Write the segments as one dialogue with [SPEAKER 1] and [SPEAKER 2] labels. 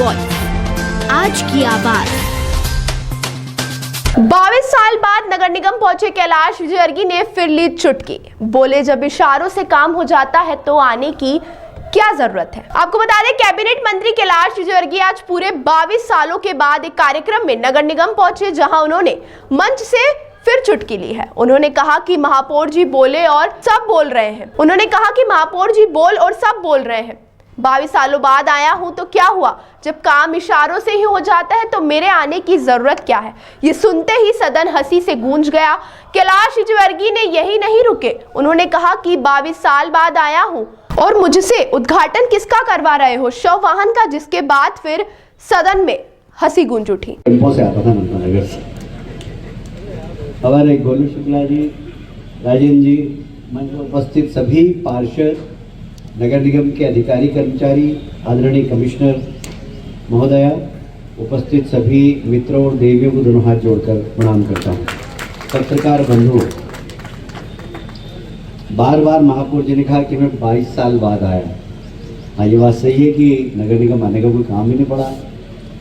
[SPEAKER 1] Voice, आज की आवाज।
[SPEAKER 2] 22 साल बाद नगर निगम पहुंचे कैलाश विजयवर्गीय ने फिर ली चुटकी। बोले, जब इशारों से काम हो जाता है तो आने की क्या जरूरत है। आपको बता दें, कैबिनेट मंत्री कैलाश विजयवर्गीय आज पूरे 22 सालों के बाद एक कार्यक्रम में नगर निगम पहुंचे, जहां उन्होंने मंच से फिर चुटकी ली है। उन्होंने कहा कि महापौर जी बोले और सब बोल रहे हैं। उन्होंने कहा कि महापौर जी बोल और सब बोल रहे हैं। 22 सालों बाद आया हूं तो क्या हुआ, जब काम इशारों से ही हो जाता है तो मेरे आने की जरूरत क्या है। ये सुनते ही सदन हंसी से गूंज गया। कैलाश विजयवर्गीय ने यही नहीं रुके, उन्होंने कहा कि 22 साल बाद आया हूं और मुझसे उद्घाटन किसका करवा रहे हो, शव वाहन का। जिसके बाद फिर सदन में हंसी गूंज उठी।
[SPEAKER 3] हमारे गोलू शुक्ला जी, राजेंद्र जी, मंच में उपस्थित सभी पार्षद, नगर निगम के अधिकारी कर्मचारी, आदरणीय कमिश्नर महोदया, उपस्थित सभी मित्रों और देवियों को दोनों हाथ जोड़कर प्रणाम करता हूँ। पत्रकार बंधुओं, बार बार महापौर जी ने कहा कि मैं 22 साल बाद आया। हाँ, ये बात सही है कि नगर निगम आने का कोई काम ही नहीं पड़ा।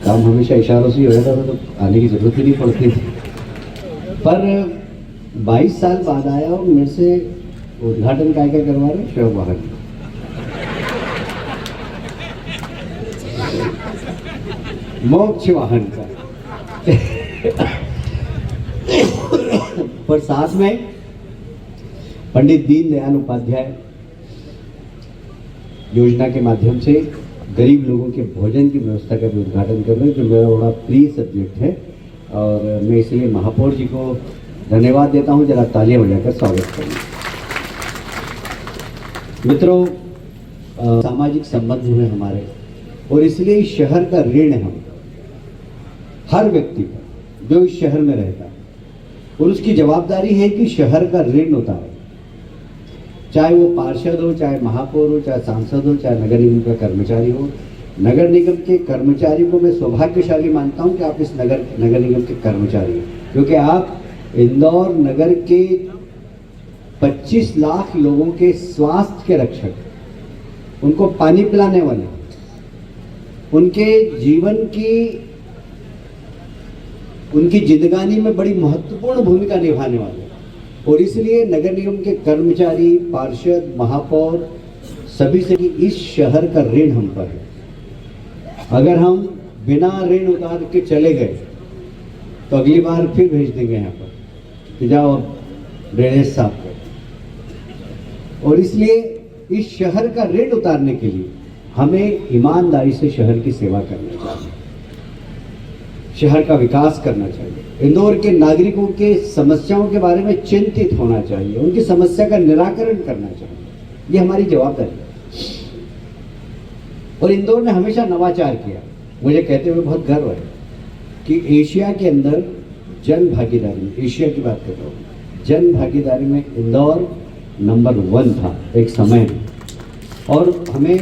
[SPEAKER 3] काम हमेशा इशारों से ही हो जाता था, तो आने की जरूरत ही नहीं पड़ती थी। पर 22 साल बाद आया और मेरे से उद्घाटन क्या करवा रहे, शव वाहन, मोक्ष वाहन का। पर साथ में पंडित दीनदयाल उपाध्याय योजना के माध्यम से गरीब लोगों के भोजन की व्यवस्था का भी उद्घाटन कर रहे हैं, जो मेरा बड़ा प्रिय सब्जेक्ट है। और मैं इसलिए महापौर जी को धन्यवाद देता हूं। जरा तालियां बजाकर स्वागत करूं। मित्रों, सामाजिक संबंध हैं हमारे, और इसलिए इस शहर का ऋण है हम हर व्यक्ति पर जो इस शहर में रहता है, और उसकी जवाबदारी है कि शहर का ऋण उतारे। चाहे वो पार्षद हो, चाहे महापौर हो, चाहे सांसद हो, चाहे नगर निगम का कर्मचारी हो। नगर निगम के कर्मचारी को मैं सौभाग्यशाली मानता हूं कि आप इस नगर निगम के कर्मचारी हैं, क्योंकि आप इंदौर नगर के 25 लाख लोगों के स्वास्थ्य के रक्षक, उनको पानी पिलाने वाले, उनके जीवन की, उनकी जिंदगानी में बड़ी महत्वपूर्ण भूमिका निभाने वाले। और इसलिए नगर निगम के कर्मचारी, पार्षद, महापौर सभी से कि इस शहर का ऋण हम पर है। अगर हम बिना ऋण उतार के चले गए तो अगली बार फिर भेज देंगे यहाँ पर कि जाओ ड्रेनेज साफ करो। और इसलिए इस शहर का ऋण उतारने के लिए हमें ईमानदारी से शहर की सेवा करना चाहिए, शहर का विकास करना चाहिए, इंदौर के नागरिकों के समस्याओं के बारे में चिंतित होना चाहिए, उनकी समस्या का निराकरण करना चाहिए। ये हमारी जवाबदारी है। और इंदौर ने हमेशा नवाचार किया। मुझे कहते हुए बहुत गर्व है कि एशिया के अंदर जन भागीदारी में, एशिया की बात कर रहा हूँ, जन भागीदारी में इंदौर नंबर 1 था एक समय में। और हमें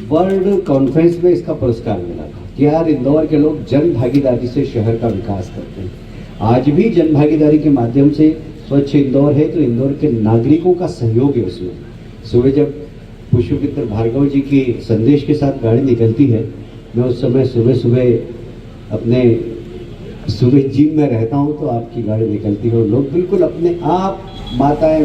[SPEAKER 3] वर्ल्ड कॉन्फ्रेंस में इसका पुरस्कार मिला था कि यार इंदौर के लोग जन भागीदारी से शहर का विकास करते हैं। आज भी जन भागीदारी के माध्यम से स्वच्छ इंदौर है, तो इंदौर के नागरिकों का सहयोग है उसमें। सुबह जब पुष्पमित्र भार्गव जी की संदेश के साथ गाड़ी निकलती है, मैं उस समय सुबह अपने सुबह जिम में रहता हूँ, तो आपकी गाड़ी निकलती है और लोग बिल्कुल अपने आप, माताएं